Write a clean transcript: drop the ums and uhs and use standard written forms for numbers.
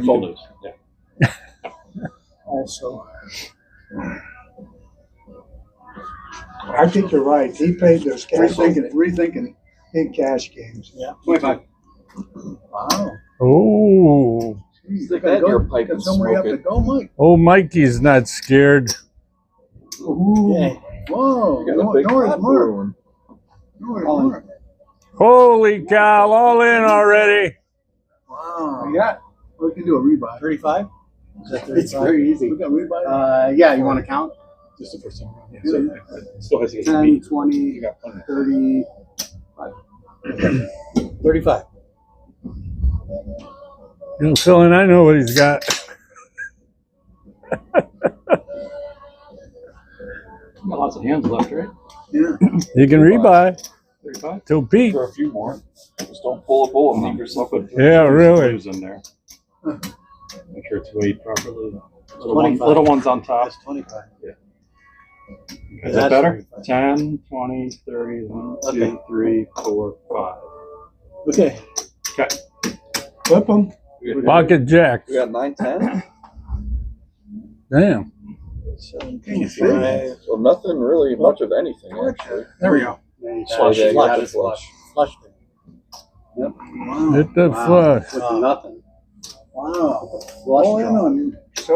Full news. Yeah. Also, I think you're right. He played those Rethinking. big cash games. Yeah. 25. Wow. Oh, Stick that in your pipe Got and somewhere you have smoke to it. go, Mike. oh, Mikey's not scared. Yeah. Whoa. You got a big Norris pot Mark. brewing. Norris Oh. Mark. Holy cow, all in already. Wow. Yeah. We can do a rebuy. 35? Is that 35? It's very easy. We got rebuy. Yeah, you want to count? Just the first time around. Yeah. Yeah. So it still has to get 10, beat. 20, You got plenty. 30. 35. You know, Phil, and I know what he's got. Got lots of hands left, right? Yeah. You can rebuy 35. till Pete. For a few more. Just don't pull a bull and leave yourself with Yeah, really. blues in there. Make sure it's weighed properly. 25. Little ones on top. That's 25. Is That's that better? 25. 10, 20, 30, 1, 2, Okay. 3, 4, 5. Okay. Okay. Flip them. Pocket jack. We got 9, 10. Damn. 17. So nothing really much of anything, actually. There we go. Flush. Yeah, you Flush. got it flush. Flush. Wow. Hit the Wow. flush. With nothing. Wow. Flush All in draw. on